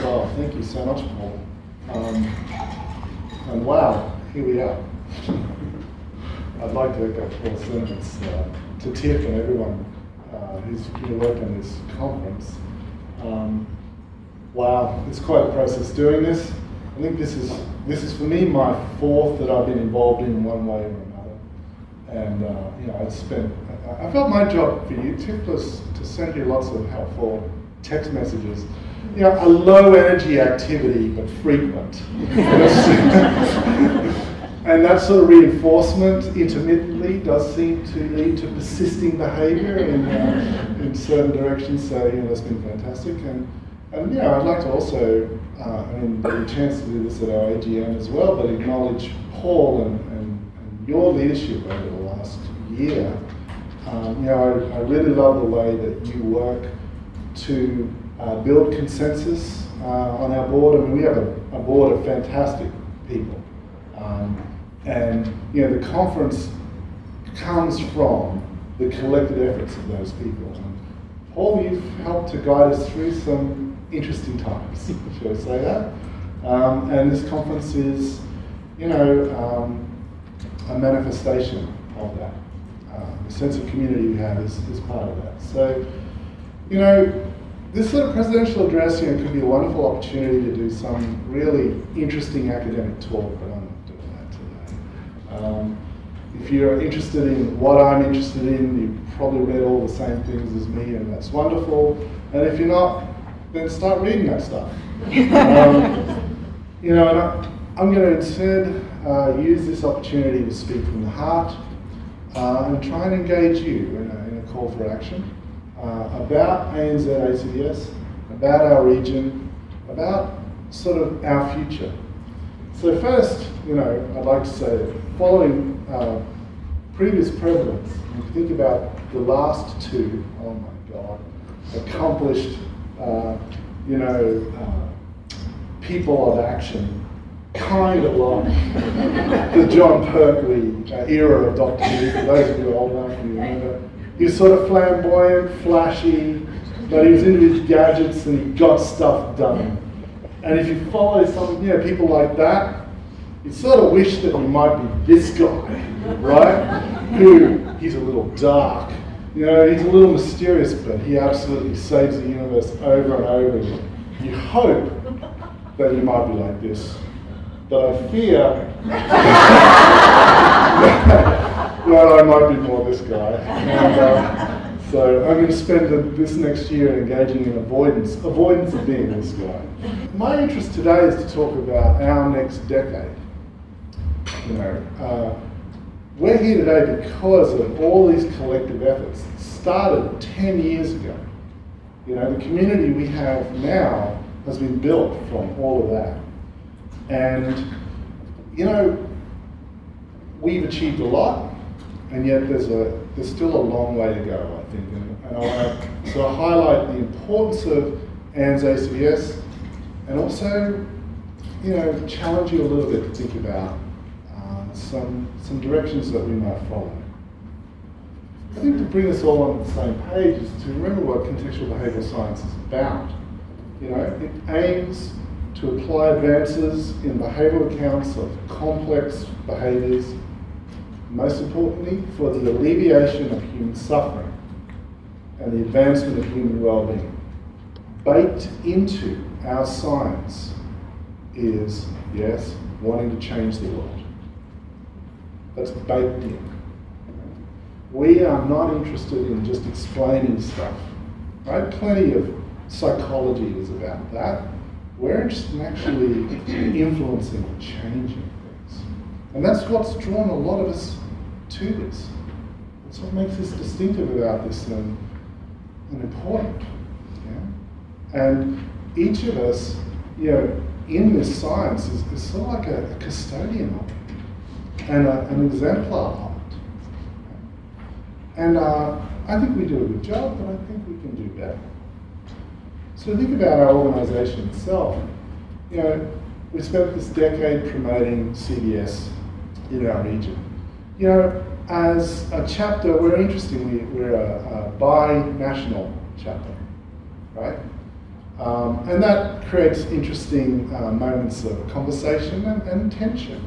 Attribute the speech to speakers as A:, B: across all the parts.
A: well. Thank you so much, Paul. And wow, here we are. I'd like to echo Paul's sentiments to Tiff and everyone who's worked on this conference. Wow, it's quite a process doing this. I think this is for me my fourth that I've been involved in one way or another. And I felt my job for you, Tiff, was to send you lots of helpful text messages. You know, a low energy activity, but frequent. And that sort of reinforcement intermittently does seem to lead to persisting behaviour in certain directions. So, you know, that's been fantastic. And you know, I'd like to also, get a chance to do this at our AGM as well, but acknowledge Paul and your leadership over the last year. You know, I really love the way that you work to build consensus on our board. I mean, we have a board of fantastic people. And you know, the conference comes from the collected efforts of those people. And Paul, you've helped to guide us through some interesting times, shall I say that? And this conference is, you know, a manifestation of that. The sense of community we have is part of that. So, you know, this sort of presidential address, you know, could be a wonderful opportunity to do some really interesting academic talk, but I'm not doing that today. If you're interested in what I'm interested in, you've probably read all the same things as me, and that's wonderful. And if you're not, then start reading that stuff. You know, and I'm going to instead use this opportunity to speak from the heart and try and engage you in a call for action. About ANZ ACBS, about our region, about sort of our future. So first, you know, I'd like to say that following previous presidents, and think about the last two, oh my God, accomplished, you know, people of action, kind of like the John Pertwee era of Doctor Who, for those of you old enough to remember. He was sort of flamboyant, flashy, but he was into his gadgets and he got stuff done. And if you follow some, you know, people like that, you sort of wish that you might be this guy, right? Who, he's a little dark. You know, he's a little mysterious, but he absolutely saves the universe over and over again. You hope that you might be like this, but I fear well, I might be more this guy. And, so I'm going to spend this next year engaging in avoidance of being this guy. My interest today is to talk about our next decade. You know, we're here today because of all these collective efforts that started 10 years ago. You know, the community we have now has been built from all of that. And, you know, we've achieved a lot, and yet there's still a long way to go, I think. And I want to sort of highlight the importance of ANZ ACBS, and also, you know, challenge you a little bit to think about some directions that we might follow. I think to bring us all on the same page is to remember what contextual behavioural science is about. You know, it aims to apply advances in behavioural accounts of complex behaviours, most importantly for the alleviation of human suffering and the advancement of human well-being. Baked into our science is, yes, wanting to change the world. That's baked in. We are not interested in just explaining stuff, right? Plenty of psychology is about that. We're interested in actually influencing and changing things. And that's what's drawn a lot of us to this. That's what makes us distinctive about this and important. Yeah? And each of us, you know, in this science is sort of like a custodian of it and an exemplar of it. And I think we do a good job, but I think we can do better. So think about our organisation itself. You know, we spent this decade promoting CBS in our region. You know, as a chapter, we're a bi-national chapter, right? And that creates interesting moments of conversation and tension.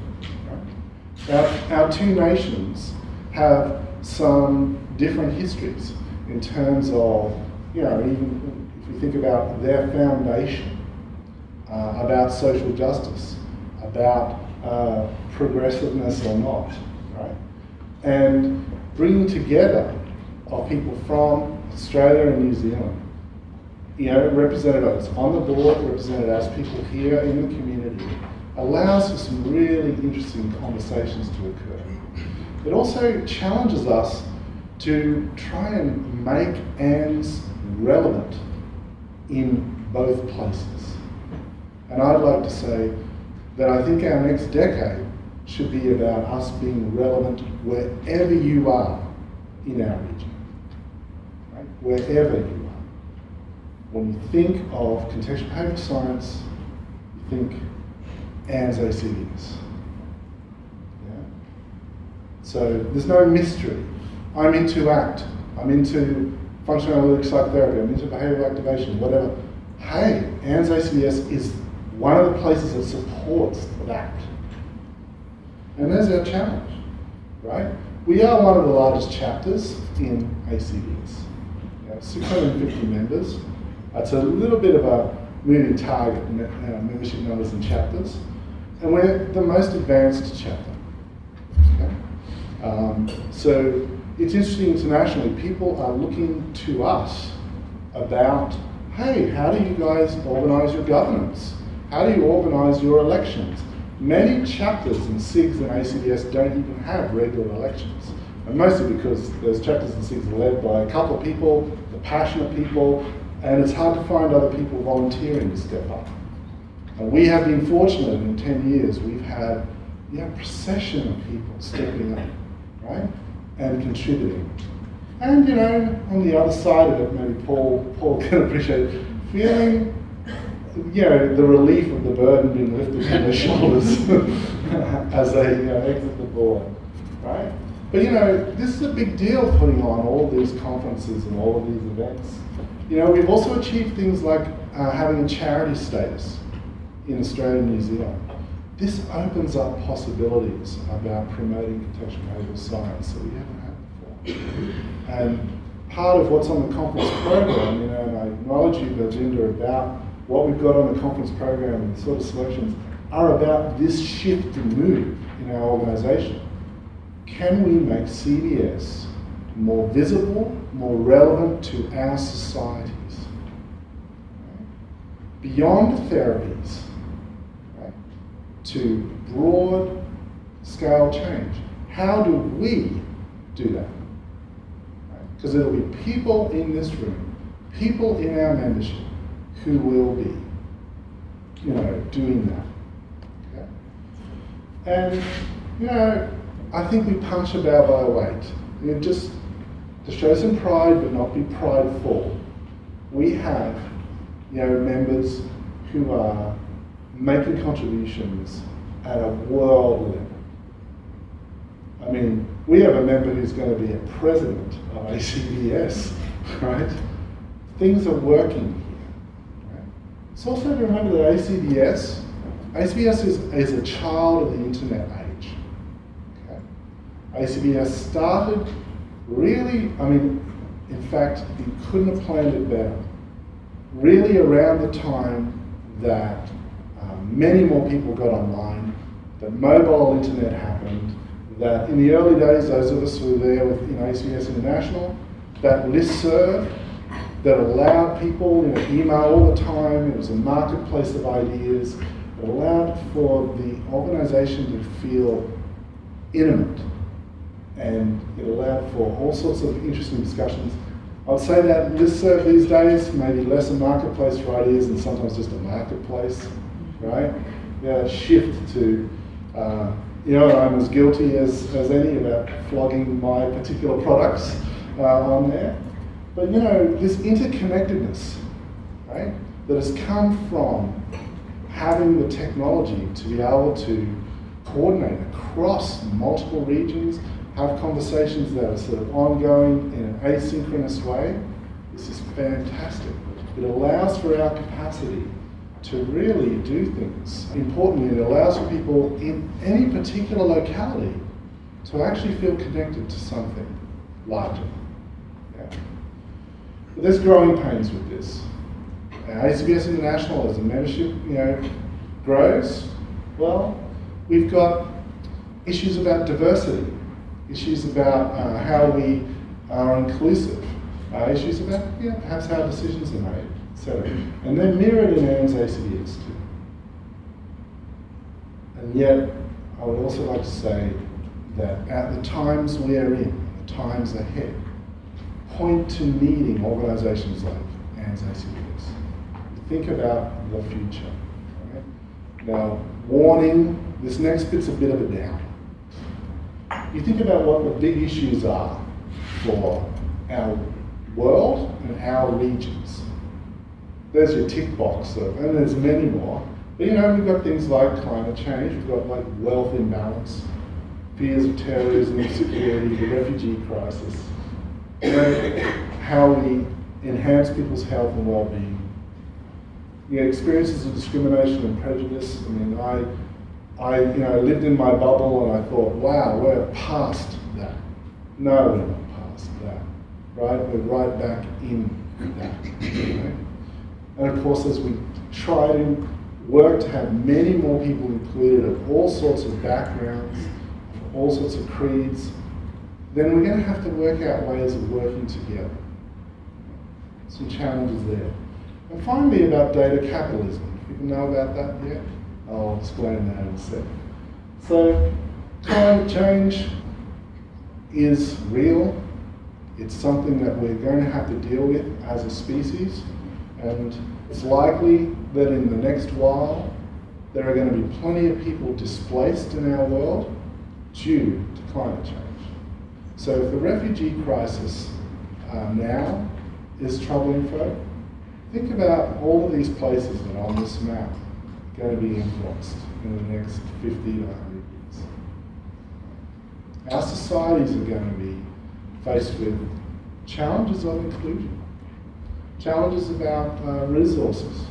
A: Right? Our two nations have some different histories in terms of, even if we think about their foundation, about social justice, about progressiveness or not, right? And bringing together of people from Australia and New Zealand, represented as on the board, represented as people here in the community, allows for some really interesting conversations to occur. It also challenges us to try and make ANZ relevant in both places. And I'd like to say that I think our next decade should be about us being relevant wherever you are in our region, right? Wherever you are. When you think of contextual behavioural science, you think ANZ ACBS. Yeah? So there's no mystery. I'm into ACT, I'm into functional analytic psychotherapy, I'm into behavioural activation, whatever. Hey, ANZ ACBS is one of the places that supports that. And there's our challenge, right? We are one of the largest chapters in ACBS. 650 members. It's a little bit of a moving target, membership numbers and chapters. And we're the most advanced chapter. Okay? So it's interesting internationally, people are looking to us about, hey, how do you guys organise your governance? How do you organise your elections? Many chapters in SIGs and ACBS don't even have regular elections. And mostly because those chapters and SIGs are led by a couple of people, the passionate people, and it's hard to find other people volunteering to step up. And we have been fortunate in 10 years, we've had a procession of people stepping up, right? And contributing. And on the other side of it, maybe Paul can appreciate, feeling the relief of the burden being lifted from their shoulders as they exit the board, right? But this is a big deal, putting on all these conferences and all of these events. We've also achieved things like having a charity status in Australia and New Zealand. This opens up possibilities about promoting contextual behavioural science that we haven't had before. And part of what's on the conference program, and I acknowledge you, Virginia, about what we've got on the conference program and the sort of selections are about this shift and move in our organisation. Can we make CBS more visible, more relevant to our societies? Right? Beyond therapies, right? To broad scale change. How do we do that? Because there will be people in this room, people in our membership, who will be, doing that. Okay? And, I think we punch above our weight. Just to show some pride, but not be prideful. We have, members who are making contributions at a world level. I mean, we have a member who's going to be a president of ACBS, right? Things are working here. Right? It's also to remember that ACBS is a child of the internet age. ACBS started really, in fact, you couldn't have planned it better. Really around the time that many more people got online, that mobile internet happened, that in the early days, those of us who were there with ACBS International, that listserv that allowed people, email all the time, it was a marketplace of ideas, it allowed for the organisation to feel intimate. And it allowed for all sorts of interesting discussions. I would say that listserv these days may be less a marketplace for ideas and sometimes just a marketplace, right? Shift to, I'm as guilty as any about flogging my particular products on there. But this interconnectedness, right, that has come from having the technology to be able to coordinate across multiple regions, have conversations that are sort of ongoing in an asynchronous way. This is fantastic. It allows for our capacity to really do things. Importantly, it allows for people in any particular locality to actually feel connected to something larger. Yeah. But there's growing pains with this. ACBS International, as the membership grows, well, we've got issues about diversity, issues about how we are inclusive, issues about perhaps how decisions are made, etc. And they're mirrored in ANZ ACBS too. And yet, I would also like to say that at the times we are in, the times ahead, point to needing organisations like ANZ ACBS. Think about the future. Right? Now, warning, this next bit's a bit of a down. You think about what the big issues are for our world and our regions. There's your tick box, and there's many more. But we've got things like climate change, we've got like wealth imbalance, fears of terrorism, insecurity, the refugee crisis, how we enhance people's health and well-being. Experiences of discrimination and prejudice. I mean, I lived in my bubble and I thought, wow, we're past that. No, we're not past that, right? We're right back in that. Right? And of course, as we try to work to have many more people included of all sorts of backgrounds, all sorts of creeds, then we're going to have to work out ways of working together. Some challenges there. And finally, about data capitalism. People know about that yet? I'll explain that in a second. So, climate change is real. It's something that we're going to have to deal with as a species. And it's likely that in the next while, there are going to be plenty of people displaced in our world due to climate change. So if the refugee crisis now is troubling folk, think about all of these places that are on this map going to be influenced in the next 50 to 100 years. Our societies are going to be faced with challenges of inclusion, challenges about resources.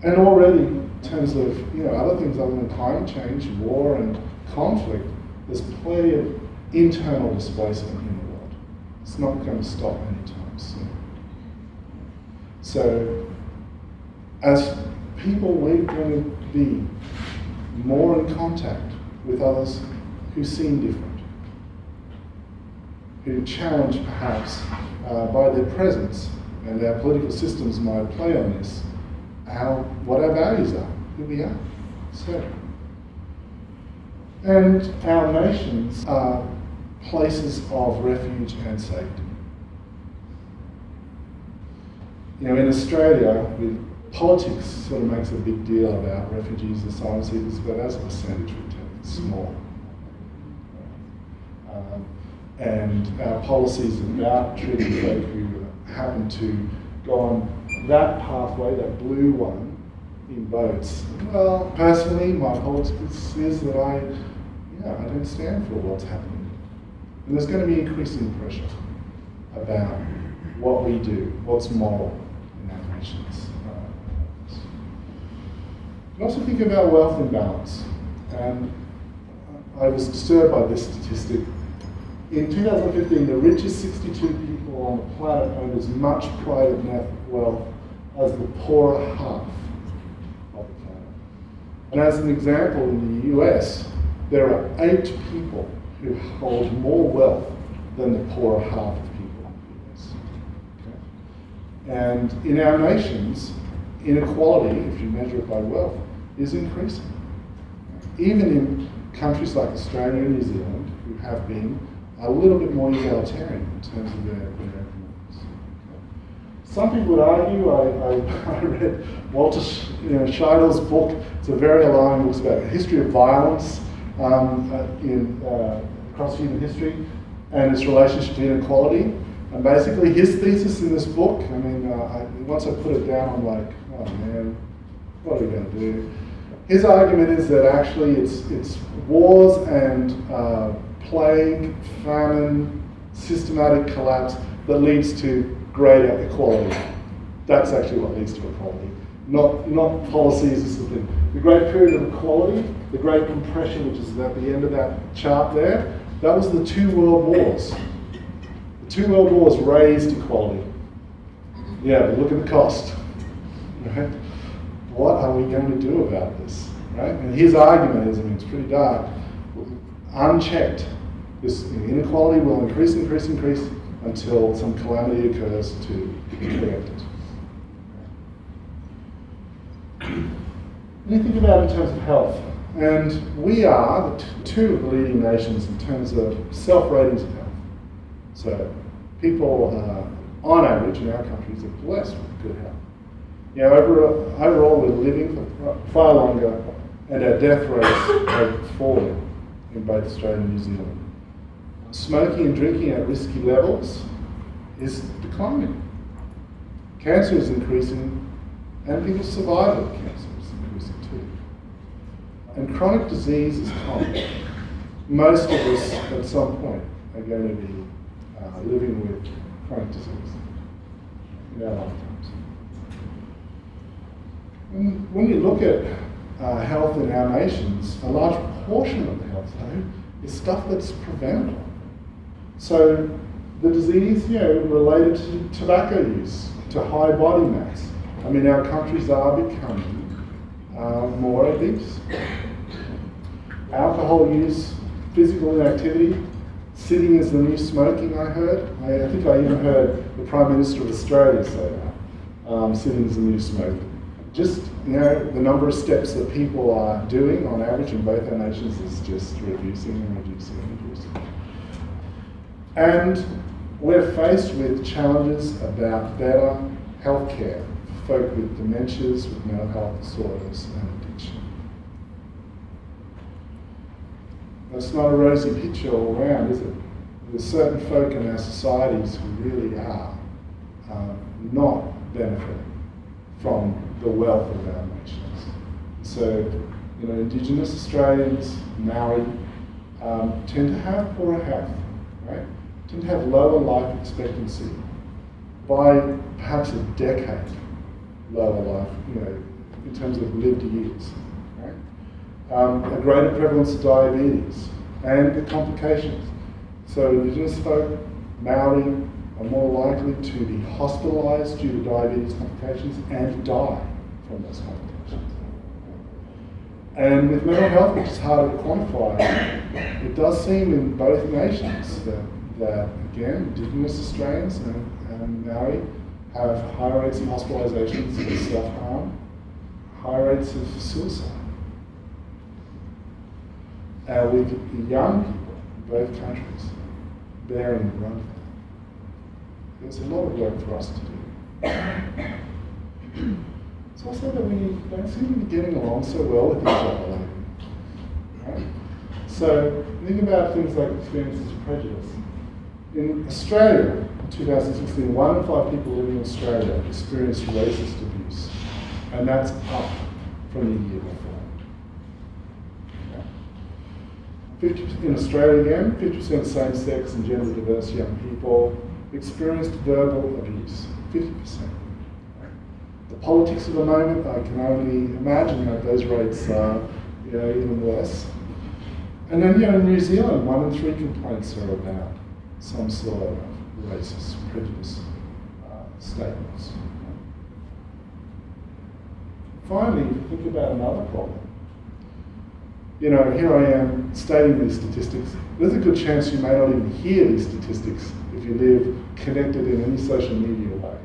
A: And already, in terms of other things other than climate change, war and conflict, there's plenty of internal displacement in the world. It's not going to stop anytime soon. So, as people, we're going to be more in contact with others who seem different, who challenge perhaps by their presence, and our political systems might play on this, what our values are, who we are. So, and our nations are places of refuge and safety. In Australia, politics sort of makes a big deal about refugees and asylum seekers, but as a percentage, we take it small. And our policies about treating folk who happen to go on that pathway, that blue one, in boats. Well, personally, my politics is that I don't stand for what's happening. And there's going to be increasing pressure about what we do, what's moral in our nations. I also think about wealth imbalance. And I was disturbed by this statistic. In 2015, the richest 62 people on the planet owned as much private net wealth as the poorer half of the planet. And as an example, in the US, there are 8 people who hold more wealth than the poorer half of people in the US. Okay? And in our nations, inequality, if you measure it by wealth, is increasing. Even in countries like Australia and New Zealand, who have been a little bit more egalitarian in terms of their economics. Okay. Some people would argue, I read Walter Scheidel's book. It's a very alarming book. It's about the history of violence across human history and its relationship to inequality. And basically his thesis in this book, once I put it down, I'm like, oh man, what are we going to do? His argument is that actually it's wars and plague, famine, systematic collapse that leads to greater equality That's actually what leads to equality. Not policies, this is the thing. The great period of equality, the great compression, which is at the end of that chart there, that was the 2 world wars. The 2 world wars raised equality. Yeah, but look at the cost. Right? What are we going to do about this? Right? And his argument is, I mean, it's pretty dark. Unchecked, this inequality will increase until some calamity occurs to correct it. When you think about it in terms of health, and we are two of the leading nations in terms of self-ratings of health. So people, on average, in our countries are blessed with good health. You know, overall we're living for far longer, and our death rates have fallen in both Australia and New Zealand. Smoking and drinking at risky levels is declining. Cancer is increasing, and people's survival of cancer is increasing too. And chronic disease is common. Most of us, at some point, are going to be living with chronic disease in our lifetimes. And when you look at health in our nations, a large proportion of the health, though, is stuff that's preventable. So the disease, you know, related to tobacco use, to high body mass. I mean, our countries are becoming more obese. Alcohol use, physical inactivity, sitting is the new smoking, I heard. I think I even heard the Prime Minister of Australia say that. Sitting is the new smoking. Just, you know, the number of steps that people are doing on average in both our nations is just reducing and reducing and reducing. And we're faced with challenges about better healthcare for folk with dementias, with mental health disorders and addiction. That's not a rosy picture all around, is it? There's certain folk in our societies who really are not benefiting from the wealth of our nations. So, you know, Indigenous Australians, Maori, tend to have poorer health, right? Tend to have lower life expectancy by perhaps a decade lower life, you know, in terms of lived years, right? A greater prevalence of diabetes and the complications. So Indigenous folk, Maori, are more likely to be hospitalised due to diabetes complications and die from those complications. And with mental health, which is harder to quantify, it does seem in both nations that again, Indigenous Australians and Maori have higher rates of hospitalisations for self-harm, higher rates of suicide. With young people in both countries bearing the brunt of that. There's a lot of work for us to do. It's also that we don't seem to be getting along so well with each other lately. Right? So think about things like experiences of prejudice. In Australia, in 2016, 1 in 5 people living in Australia experienced racist abuse, and that's up from the year before. 50% in Australia again, 50% same-sex and gender-diverse young people experienced verbal abuse, 50%. The politics of the moment, I can only imagine that those rates are, you know, even worse. And then, you know, in New Zealand, 1 in 3 complaints are about some sort of racist prejudice statements. Finally, think about another problem. You know, here I am stating these statistics. There's a good chance you may not even hear these statistics if you live connected in any social media way,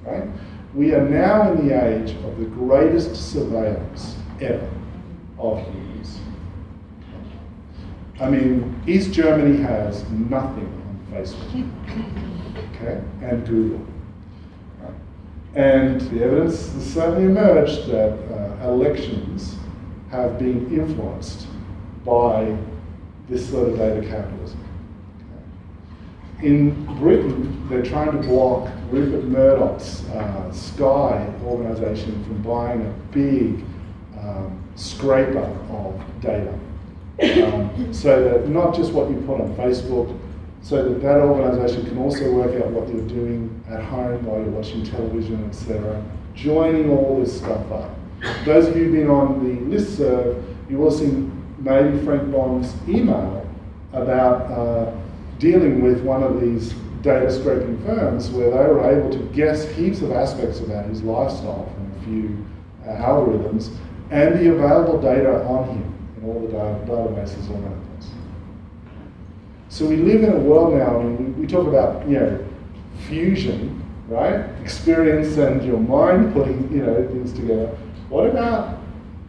A: right? We are now in the age of the greatest surveillance ever of humans. I mean, East Germany has nothing on Facebook, okay, and Google. Right? And the evidence has certainly emerged that elections have been influenced by this sort of data capitalism. Okay. In Britain, they're trying to block Rupert Murdoch's Sky organisation from buying a big scraper of data. So that not just what you put on Facebook, so that that organisation can also work out what you're doing at home while you're watching television, etc. Joining all this stuff up. Those of you who've been on the listserv, you will have seen maybe Frank Bond's email about dealing with one of these data scraping firms where they were able to guess heaps of aspects about his lifestyle from a few algorithms and the available data on him in all the databases all over the place. So we live in a world now, and we talk about, you know, fusion, right? Experience and your mind putting, you know, things together. What about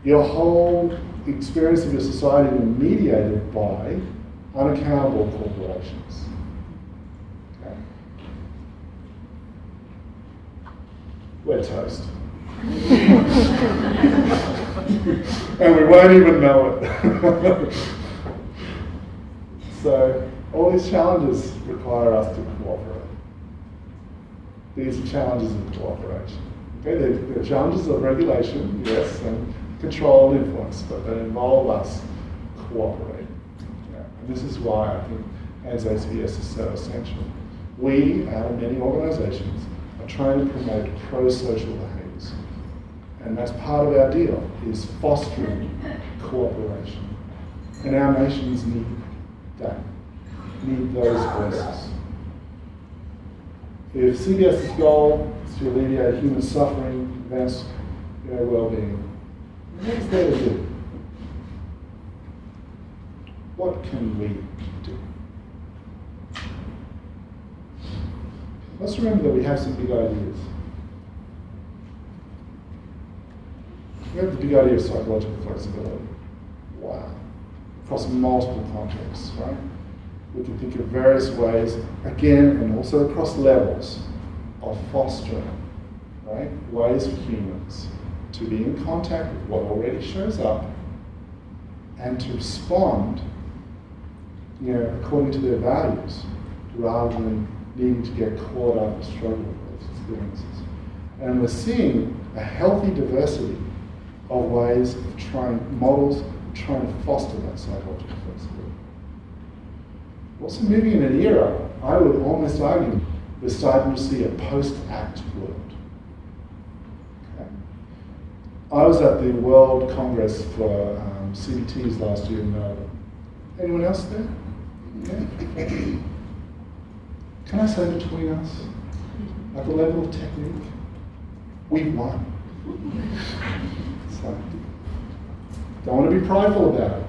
A: your whole experience of your society being mediated by unaccountable corporations? Okay. We're toast. And we won't even know it. So all these challenges require us to cooperate. These are challenges of cooperation. Okay, they're challenges of regulation, yes, and controlled influence, but they involve us cooperating. Yeah. And this is why I think ANZ ACBS is so essential. We, out of many organisations, are trying to promote pro-social behaviours. And that's part of our deal, is fostering cooperation. And our nations need that, need those voices. If CBS's goal is to alleviate human suffering, advance their well-being, what is there to do? What can we do? Let's remember that we have some big ideas. We have the big idea of psychological flexibility. Wow. Across multiple contexts, right? We can think of various ways, again, and also across levels, of fostering, right? Ways for humans to be in contact with what already shows up and to respond, you know, according to their values, rather than needing to get caught up or struggle with those experiences. And we're seeing a healthy diversity of ways of trying to foster that psychological flexibility. We're also moving in an era, I would almost argue, we're starting to see a post-act world. Okay. I was at the World Congress for CBTs last year in Melbourne. Anyone else there? Yeah. Can I say between us, at the level of technique, we've won. So, don't want to be prideful about it,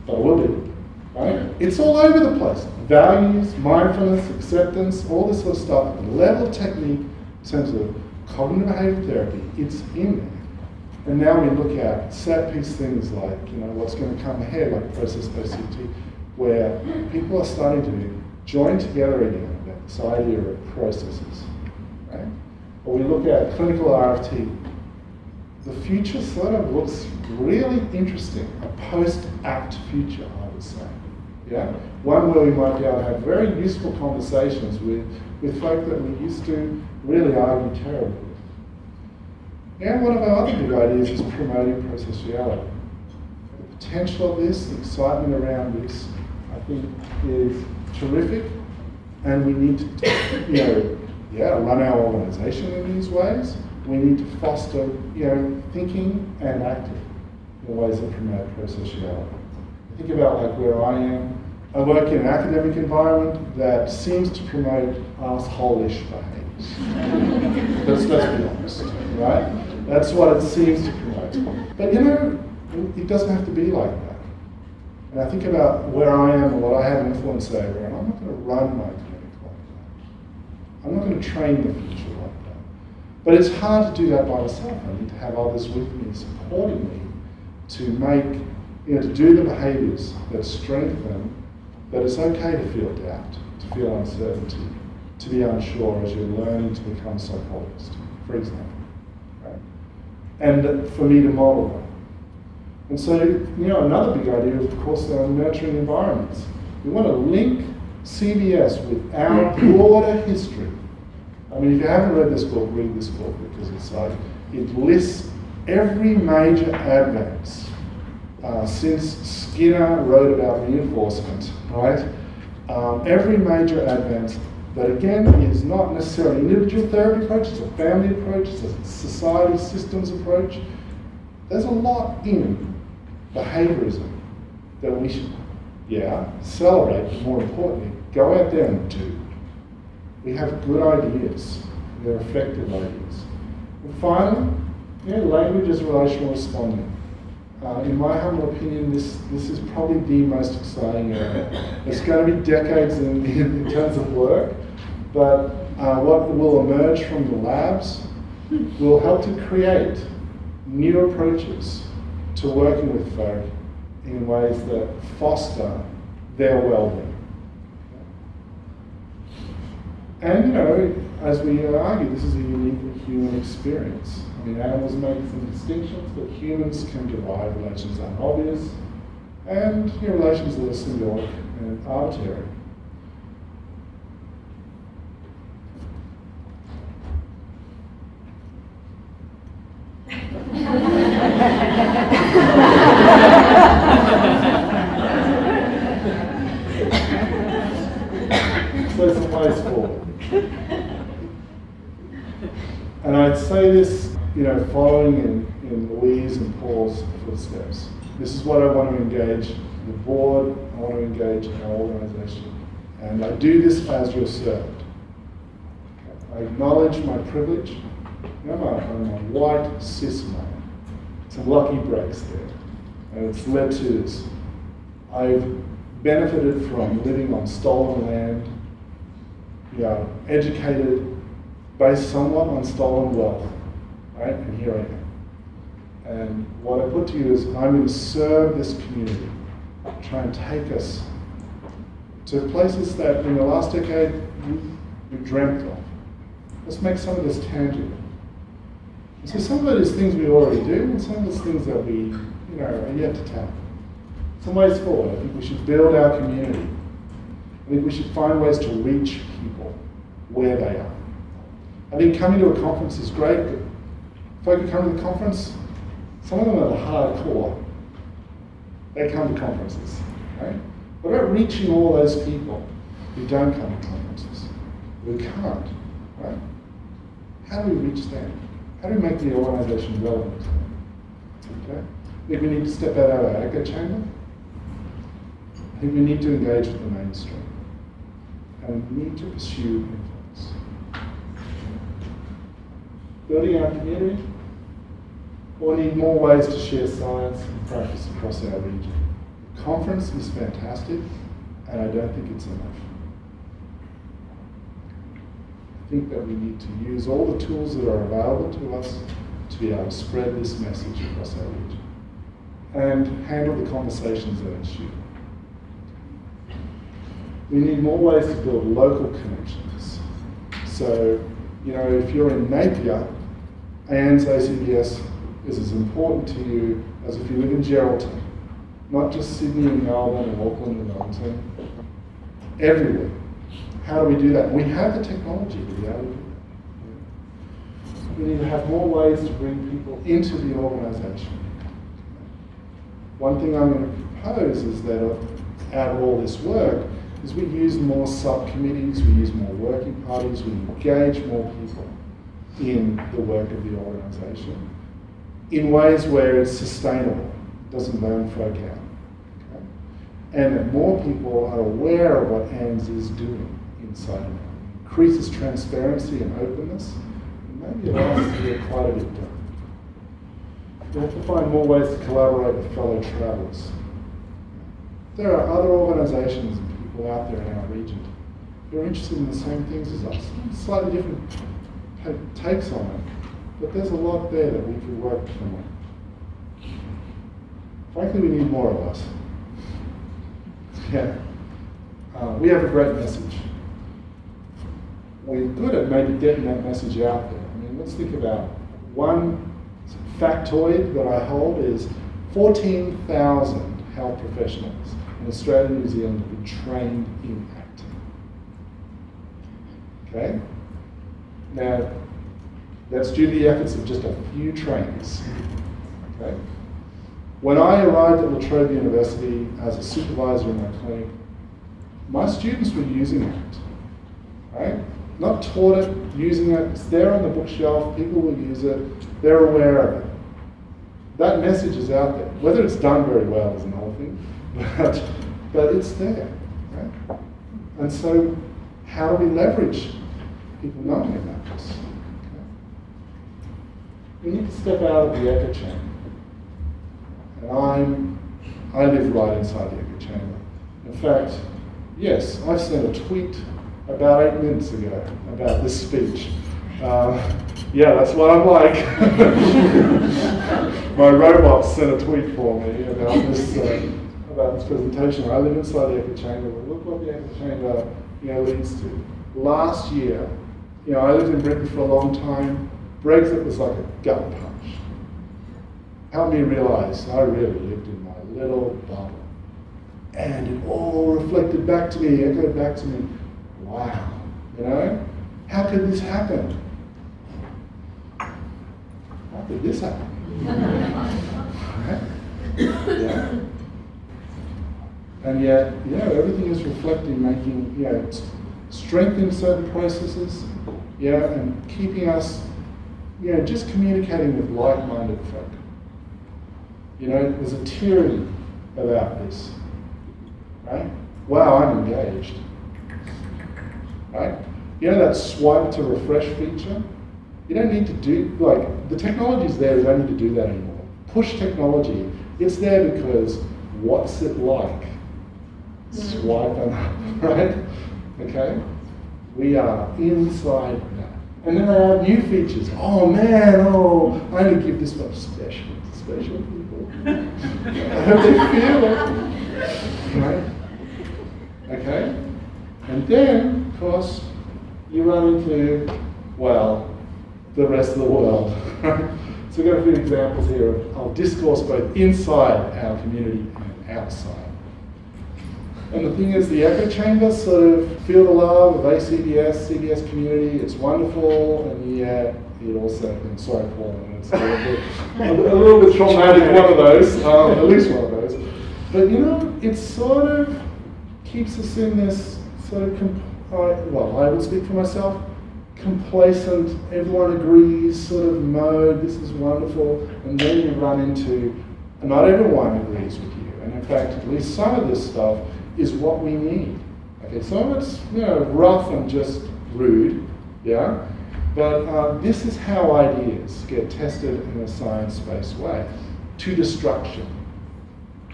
A: but I will be. Right? It's all over the place. Values, mindfulness, acceptance, all this sort of stuff. The level of technique in terms of cognitive behavioral therapy, it's in there. And now we look at set-piece things like, you know, what's going to come ahead, like process-based CT, where people are starting to join together again about this idea of processes. Right? Or we look at clinical RFT. The future sort of looks really interesting, a post-act future, I would say. Yeah? One where we might be able to have very useful conversations with folk that we used to really argue terribly with. And one of our other big ideas is promoting processuality. The potential of this, the excitement around this, I think is terrific, and we need to, you know, run our organisation in these ways. We need to foster, you know, thinking and acting in ways that promote processuality. Think about like where I am. I work in an academic environment that seems to promote asshole-ish behaviours. let's be honest, right? That's what it seems to promote. But you know, it doesn't have to be like that. And I think about where I am and what I have influence over, and I'm not going to run my clinic like that. I'm not going to train the future like that. But it's hard to do that by myself. I need to have others with me, supporting me, to make, you know, to do the behaviours that strengthen that it's okay to feel doubt, to feel uncertainty, to be unsure as you're learning to become a psychologist, for example. Right? And for me to model that. And so, you know, another big idea, of course, are nurturing environments. We want to link CBS with our broader history. I mean, if you haven't read this book, read this book, because it's like, it lists every major advance since Skinner wrote about reinforcement, right? every major advance that again is not necessarily an individual therapy approach, it's a family approach, it's a society systems approach. There's a lot in behaviorism that we should, celebrate, but more importantly, go out there and do. We have good ideas, they're effective ideas. And finally, language is relational responding. In my humble opinion, this is probably the most exciting area. It's going to be decades in terms of work, but what will emerge from the labs will help to create new approaches to working with folk in ways that foster their well-being. And as we argue, this is a uniquely human experience. I mean, animals make some distinctions, but humans can derive relations that are obvious, and relations that are symbiotic and arbitrary. So some ways forward. And I'd say this, following in Louise and Paul's footsteps. This is what I want to engage the board, I want to engage our organisation. And I do this as your servant. I acknowledge my privilege. I'm a white cis man. Some lucky breaks there. And it's led to this. I've benefited from living on stolen land, educated based somewhat on stolen wealth, right? And here I am. And what I put to you is I'm going to serve this community, try and take us to places that in the last decade we dreamt of. Let's make some of this tangible. And so some of it is things we already do, and some of it's things that we are yet to tackle. Some ways forward. I think we should build our community. I think we should find ways to reach people where they are. I think coming to a conference is great, but folk who come to the conference, some of them are the hardcore. They come to conferences, right? What about reaching all those people who don't come to conferences, who can't, right? How do we reach them? How do we make the organisation relevant to them? Okay? I think we need to step out of our echo chamber. I think we need to engage with the mainstream. And we need to pursue influence. Building our community, or need more ways to share science and practice across our region. The conference is fantastic, and I don't think it's enough. I think that we need to use all the tools that are available to us to be able to spread this message across our region and handle the conversations that ensue. We need more ways to build local connections. So, if you're in Napier, ANZ ACBS is as important to you as if you live in Geraldton, not just Sydney and Melbourne and Auckland and Wellington, everywhere. How do we do that? We have the technology to be able to do that. We need to have more ways to bring people into the organisation. One thing I'm going to propose is that out of all this work, is we use more subcommittees, we use more working parties, we engage more people in the work of the organisation in ways where it's sustainable, doesn't burn folk out. Okay? And that more people are aware of what ANZ is doing inside and out. Increases transparency and openness, and maybe allows us to get quite a bit done. We have to find more ways to collaborate with fellow travellers. There are other organisations and people out there in our region who are interested in the same things as us. Slightly different takes on it, but there's a lot there that we could work from. Frankly, we need more of us. Yeah. We have a great message. We're good at maybe getting that message out there. I mean, let's think about one factoid that I hold is 14,000 health professionals in Australia and New Zealand have been trained in acting. Okay? Now, that's due to the efforts of just a few trainers. Okay? When I arrived at La Trobe University as a supervisor in my clinic, My students were using it, right? Not taught it, using it. It's there on the bookshelf. People will use it. They're aware of it. That message is out there. Whether it's done very well is another thing, but it's there, right? And so, how do we leverage people knowing about this? Okay. We need to step out of the echo chamber. And I live right inside the echo chamber. In fact, yes, I sent a tweet about 8 minutes ago about this speech. Yeah, that's what I'm like. My robot sent a tweet for me about this presentation. I live inside the echo chamber, but look what the echo chamber leads to. Last year, I lived in Britain for a long time. Brexit was like a gut punch. Helped me realise I really lived in my little bubble. And it all reflected back to me, echoed back to me. Wow, how could this happen? How could this happen? Yeah. And yet, everything is reflecting, making, strengthening certain processes, and keeping us, just communicating with like-minded folk. There's a tyranny about this, right? Wow, I'm engaged, right? That swipe to refresh feature? You don't need to do, the technology's there, you don't need to do that anymore. Push technology, it's there because what's it like? Swiping up, right? Okay? We are inside that. And then there are new features. Oh man, I only give this much special to special people. I hope they feel it. Right? Okay? And then, of course, you run into, the rest of the world. So we've got a few examples here of discourse both inside our community and outside. And the thing is, the echo chamber sort of feel the love of ACBS, CBS community, it's wonderful, and yet it also, I'm sorry Paul, it's a little bit traumatic, one of those, at least one of those. But it sort of keeps us in this sort of, I would speak for myself, complacent, everyone agrees sort of mode, this is wonderful, and then you run into, not everyone agrees with you, and in fact, at least some of this stuff is what we need. Okay, some of it's rough and just rude, but this is how ideas get tested in a science-based way, to destruction.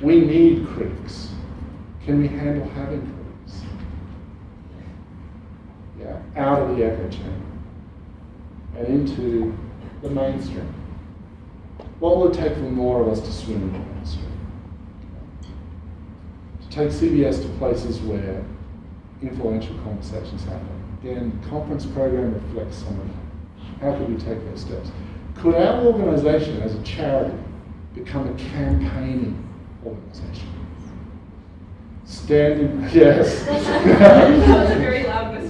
A: We need critics. Can we handle having critics? Out of the echo chamber and into the mainstream. What will it take for more of us to swim in the mainstream? To take CBS to places where influential conversations happen. Again, the conference program reflects some of that. How could we take those steps? Could our organisation as a charity become a campaigning organisation? Standing, yes.
B: That was a very loud whisper.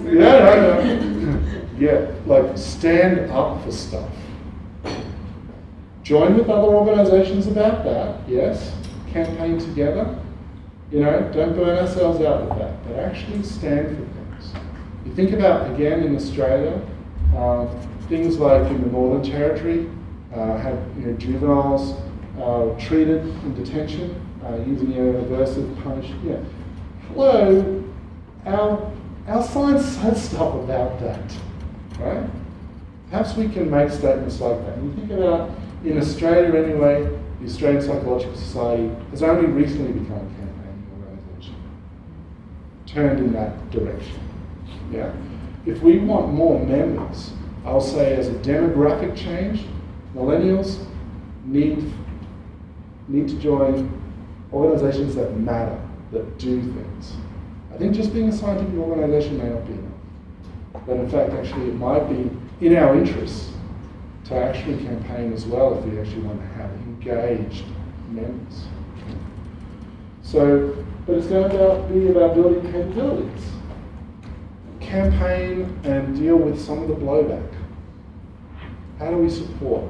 A: Stand up for stuff. Join with other organisations about that, yes. Campaign together. Don't burn ourselves out with that, but actually stand for things. You think about, again, in Australia, things like in the Northern Territory, have juveniles treated in detention using aversive punishment. Hello, our science says stuff about that, right? Perhaps we can make statements like that. And you think about, in Australia anyway, the Australian Psychological Society has only recently become a campaigning organisation, turned in that direction. If we want more members, I'll say as a demographic change, millennials need to join organisations that matter, that do things. I think just being a scientific organisation may not be enough. But in fact, actually, it might be in our interests to actually campaign as well if we actually want to have engaged members. So, but it's going to be about building capabilities. Campaign and deal with some of the blowback. How do we support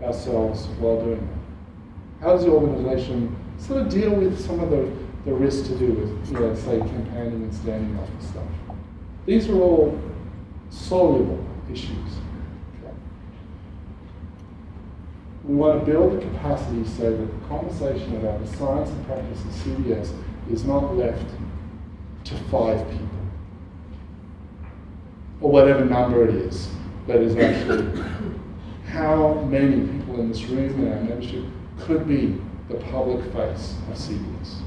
A: ourselves while doing that? How does the organisation sort of deal with some of the the risk to do with, say, campaigning and standing up and stuff. These are all soluble issues. Okay. We want to build the capacity so that the conversation about the science and practice of CBS is not left to 5 people, or whatever number it is, that is actually how many people in this room and our membership could be the public face of CBS.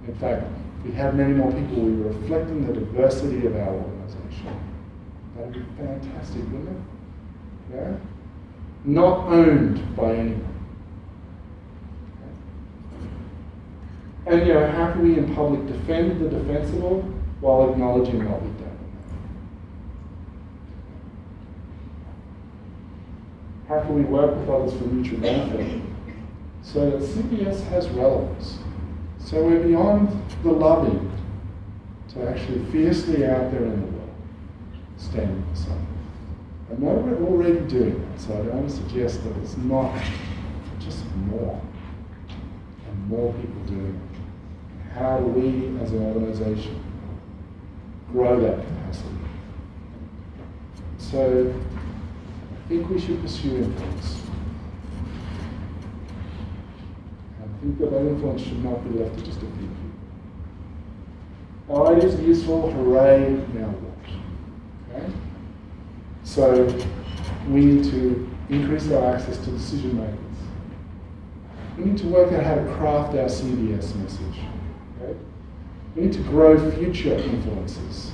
A: In fact, if we had many more people, we were reflecting the diversity of our organisation. That would be fantastic, wouldn't it? Yeah? Not owned by anyone. Okay. And how can we in public defend the defensible while acknowledging what we've done? How can we work with others for mutual benefit so that CBS has relevance? So we're beyond the loving to actually fiercely out there in the world, standing for something. And we're already doing that, so I don't want to suggest that it's not just more and more people doing it. How do we as an organisation grow that capacity? So I think we should pursue influence. I think that influence should not be left to just a few people. Our ideas are useful, hooray, now what? Okay? So we need to increase our access to decision makers. We need to work out how to craft our CBS message. Okay? We need to grow future influences.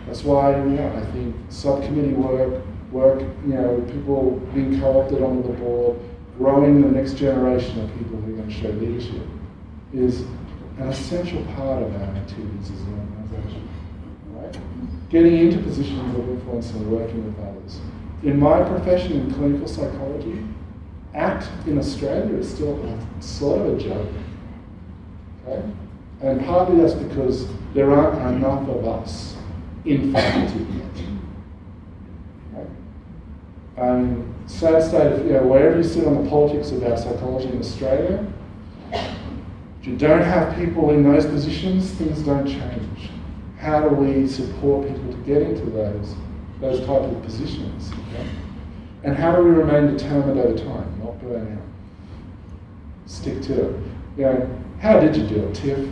A: That's why I think subcommittee work, people being co-opted onto the board, growing the next generation of people who are going to show leadership is an essential part of our activities as an organisation. Right? Getting into positions of influence and working with others. In my profession in clinical psychology, ACT in Australia is still sort of a joke. Okay? And partly that's because there aren't enough of us in faculty yet. Sad state of, wherever you sit on the politics about psychology in Australia, if you don't have people in those positions, things don't change. How do we support people to get into those type of positions? Okay? And how do we remain determined over time, not burn out? Stick to it. How did you do it, Tiff?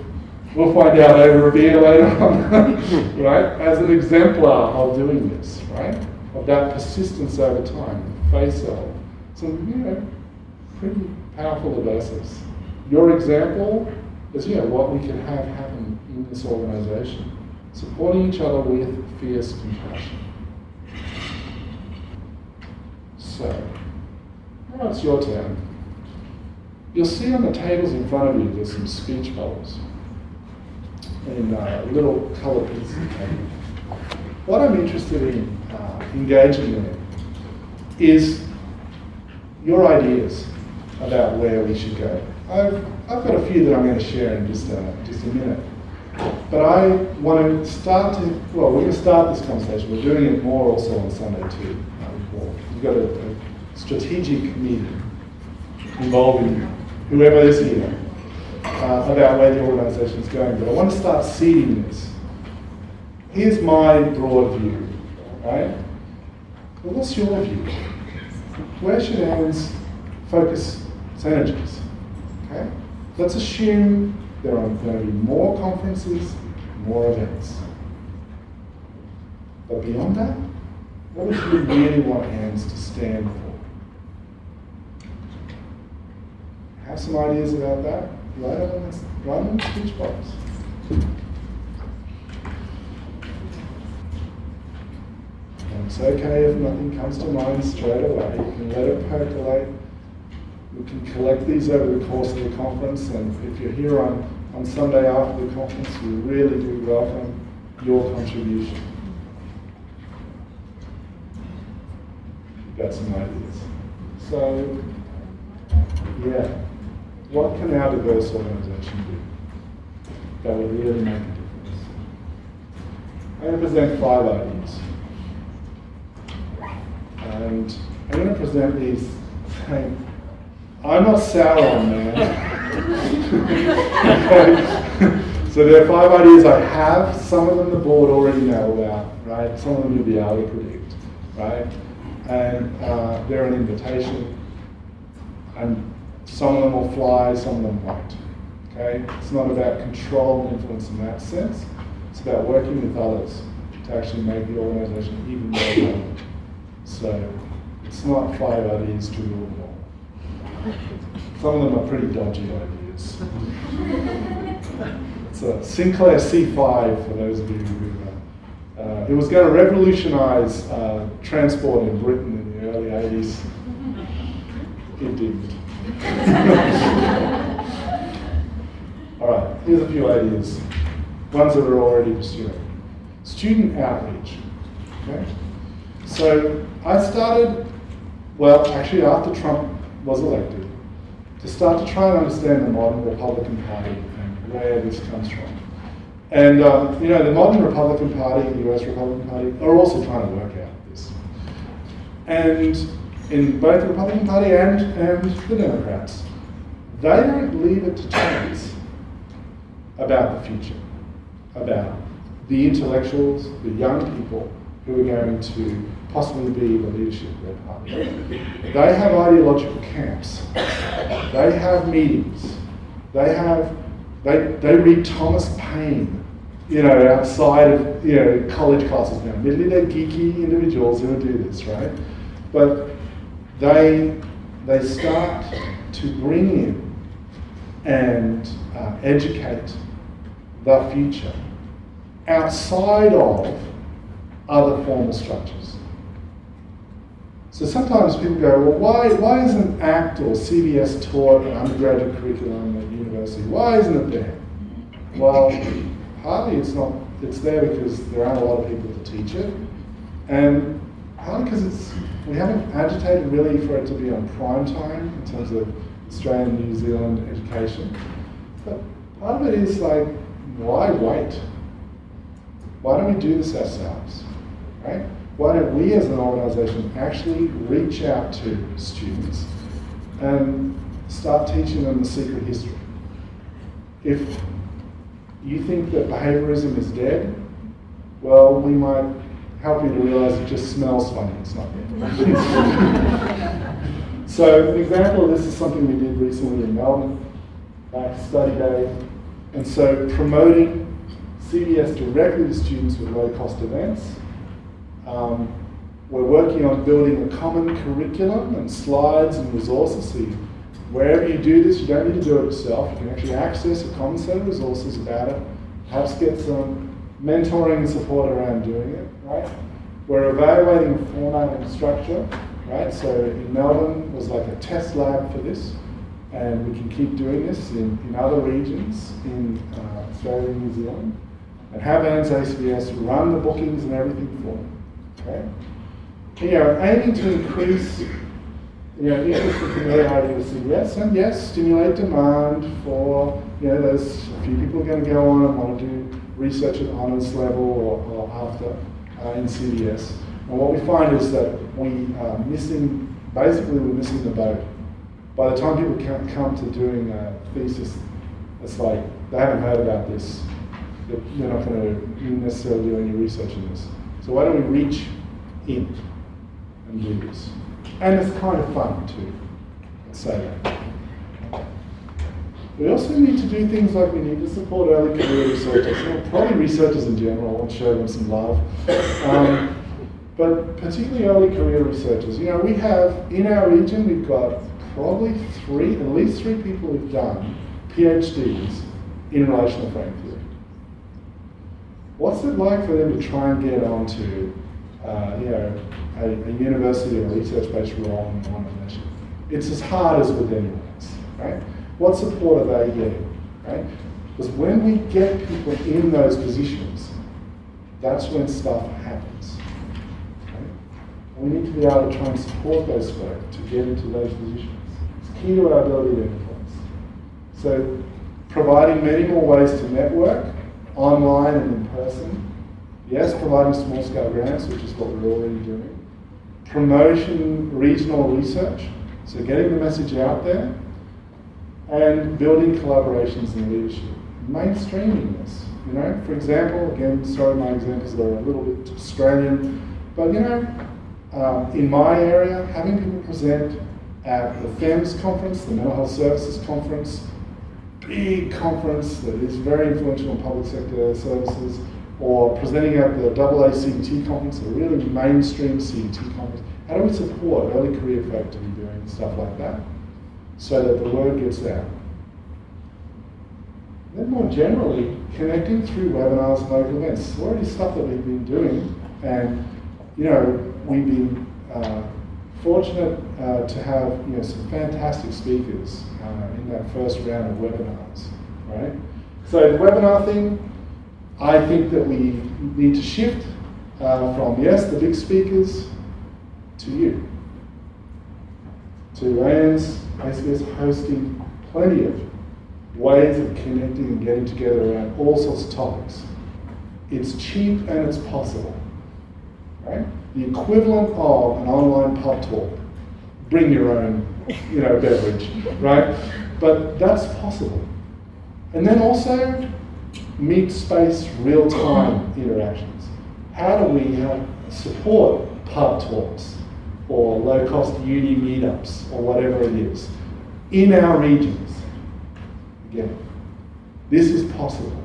A: We'll find out over a beer later on, right? As an exemplar of doing this, right? Of that persistence over time, the face of some, pretty powerful adversities. Your example is, what we can have happen in this organisation, supporting each other with fierce compassion. So, now it's your turn. You'll see on the tables in front of you, there's some speech bubbles in little coloured pieces of paper. What I'm interested in engaging in is your ideas about where we should go. I've got a few that I'm going to share in just a minute. But I want to start we're going to start this conversation. We're doing it more also on Sunday too. We've got a strategic meeting involving whoever is here about where the organisation is going. But I want to start seeding this. Here's my broad view, right? Well, what's your view? Where should ANZ focus its energies? Okay? Let's assume there are going to be more conferences, more events. But beyond that, what would you really want ANZ to stand for? Have some ideas about that? Write on the speech box. And it's okay if nothing comes to mind straight away. You can let it percolate. We can collect these over the course of the conference, and if you're here on Sunday after the conference, we really do welcome your contribution. You've got some ideas. So, what can our diverse organisation do that would really make a difference? I'm going to present 5 ideas. And I'm going to present these saying, I'm not sour on man. Okay. So there are 5 ideas I have. Some of them the board already know about, right? Some of them you'll be able to predict, right? And they're an invitation. And some of them will fly, some of them won't. Okay? It's not about control and influence in that sense. It's about working with others to actually make the organisation even more relevant. So it's not 5 ideas to rule them all. Some of them are pretty dodgy ideas. It's a Sinclair C5 for those of you who it was going to revolutionise transport in Britain in the early 80s. It didn't. All right, here's a few ideas. Ones that we're already pursuing. Student outreach. Okay? So I started, well, actually after Trump was elected, to start to try and understand the modern Republican Party and where this comes from. And you know, the modern Republican Party, the US Republican Party, are also trying to work out this. And in both the Republican Party and the Democrats, they don't leave it to chance about the future, about the intellectuals, the young people who are going to possibly be the leadership of their party. They have ideological camps. They have meetings. They read Thomas Paine, you know, outside of, you know, college classes now. Admittedly, they're geeky individuals who do this, right? But they start to bring in and educate the future outside of other formal structures. So sometimes people go, well, why isn't ACT or CBS taught an undergraduate curriculum at university? Why isn't it there? Well, partly it's there because there aren't a lot of people to teach it, and partly because we haven't agitated really for it to be on prime time in terms of Australian and New Zealand education. But part of it is like, why wait? Why don't we do this ourselves, right? Why don't we as an organisation actually reach out to students and start teaching them the secret history? If you think that behaviourism is dead, well, we might help you to realise it just smells funny, it's not dead. So an example of this is something we did recently in Melbourne, back study day, and so promoting CBS directly to students with low-cost events. We're working on building a common curriculum and slides and resources. So wherever you do this, you don't need to do it yourself. You can actually access a common set of resources about it, perhaps get some mentoring and support around doing it, right? We're evaluating the format and structure, right? So in Melbourne was like a test lab for this, and we can keep doing this in other regions in Australia and New Zealand, and have ANZ ACBS run the bookings and everything for them. Okay? You know, aiming to increase, you know, interest and familiarity with CBS, and yes, stimulate demand for, you know, there's a few people are going to go on and want to do research at honours level or after in CBS. And what we find is that we are missing, basically we're missing the boat. By the time people come to doing a thesis, it's like they haven't heard about this. They're not going to necessarily do any research in this. So why don't we reach in and do this? And it's kind of fun too, let's say that. We also need to do things like we need to support early career researchers, well, probably researchers in general, I want to show them some love. But particularly early career researchers. You know, we have, in our region, we've got probably at least three people who've done PhDs in relational frame theory. What's it like for them to try and get onto, you know, a university or a research-based role in an organisation? It's as hard as with anyone else, right? What support are they getting, right? Because when we get people in those positions, that's when stuff happens. Right? We need to be able to try and support those folk to get into those positions. It's key to our ability to influence. So providing many more ways to network, online and in person. Yes, providing small-scale grants, which is what we're already doing. Promotion regional research, so getting the message out there. and building collaborations in leadership. Mainstreaming this, you know. For example, again, sorry my examples are a little bit Australian, but you know, in my area, having people present at the FEMS conference, the Mental Health Services Conference, big conference that is very influential in public sector services, or presenting at the AA CBT conference, a really mainstream CBT conference. How do we support early career folk to be doing stuff like that so that the word gets out? Then more generally, connecting through webinars and local events. It's already stuff that we've been doing, and you know, we've been fortunate to have some fantastic speakers in that first round of webinars, right? So the webinar thing, I think that we need to shift from, yes, the big speakers, to you. To ANZ ACBS hosting plenty of ways of connecting and getting together around all sorts of topics. It's cheap and it's possible, right? The equivalent of an online pub talk. Bring your own, beverage, right? But that's possible. And then also, meet space, real-time interactions. How do we support pub talks or low-cost uni meetups or whatever it is in our regions? Again, this is possible.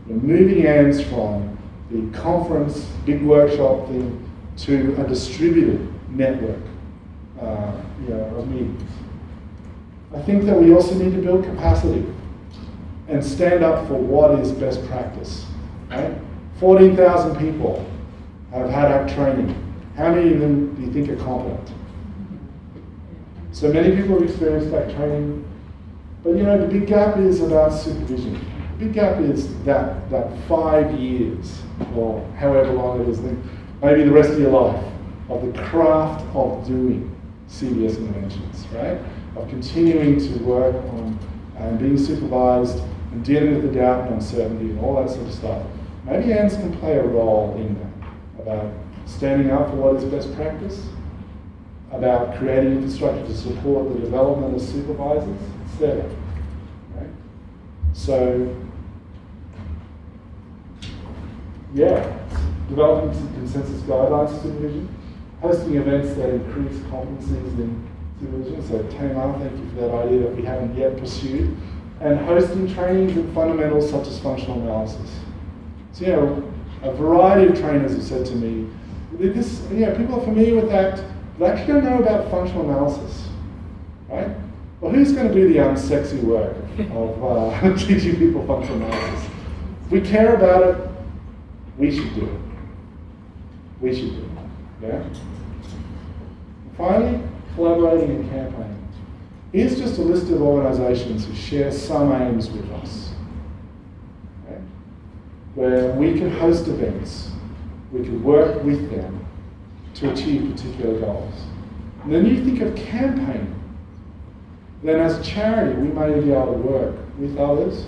A: We're moving hands from the conference, big workshop thing to a distributed network of meetings. I think that we also need to build capacity and stand up for what is best practice. Right? 14,000 people have had our training. How many of them do you think are competent? So many people have experienced that training, but the big gap is about supervision. The big gap is that 5 years, or however long it is, maybe the rest of your life, of the craft of doing CBS interventions, right? Of continuing to work on and being supervised and dealing with the doubt and uncertainty and all that sort of stuff. Maybe ANZ can play a role in that, about standing up for what is best practice, about creating infrastructure to support the development of supervisors, etc. Right? So, yeah, developing some consensus guidelines for supervision, hosting events that increase competencies in supervision. So Tamar, thank you for that idea that we haven't yet pursued. And hosting trainings in fundamentals such as functional analysis. So a variety of trainers have said to me, people are familiar with that, but actually don't know about functional analysis, right? Well, who's going to do the unsexy work of teaching people functional analysis? If we care about it, we should do it. We should do it, yeah? Finally, collaborating and campaigning. Here's just a list of organisations who share some aims with us, okay? Where we can host events, we can work with them to achieve particular goals. And then you think of campaigning. Then as a charity, we may be able to work with others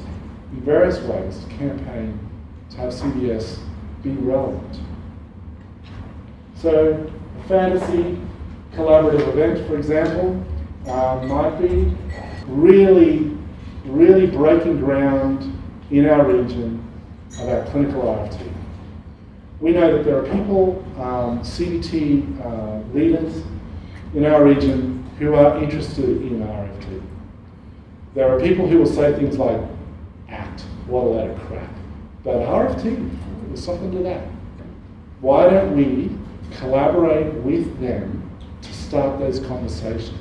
A: in various ways to campaign to have CBS be relevant. So a fantasy collaborative event, for example, might be really breaking ground in our region about clinical RFT. We know that there are people, CBT leaders in our region who are interested in RFT. There are people who will say things like, "ACT, what a load of crap." But RFT, there's something to that. Why don't we collaborate with them to start those conversations?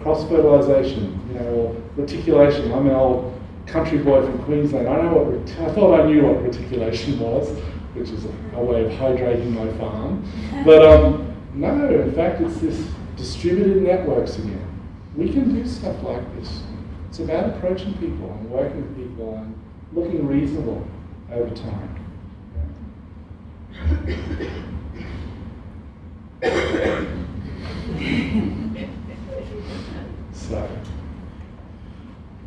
A: Cross-fertilisation, or reticulation. I'm an old country boy from Queensland. I thought I knew what reticulation was, which is a way of hydrating my farm. But no, in fact, it's this distributed networks again. We can do stuff like this. It's about approaching people and working with people and looking reasonable over time. So,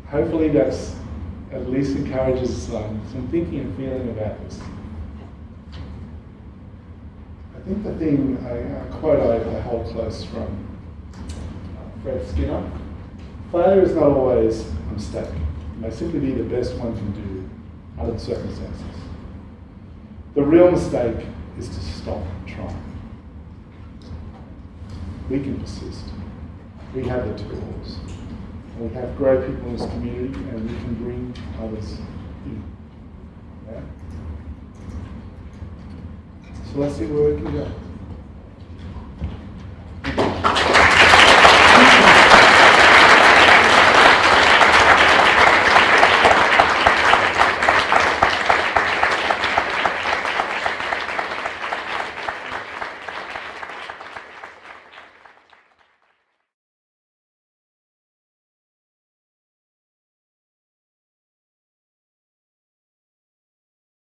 A: hopefully that's at least encourages some thinking and feeling about this. I think the thing, a quote I hold close from Fred Skinner, failure is not always a mistake. It may simply be the best one can do under the circumstances. The real mistake is to stop trying. We can persist. We have the tools. We have great people in this community, and we can bring others in. Yeah? So let's see where we can go.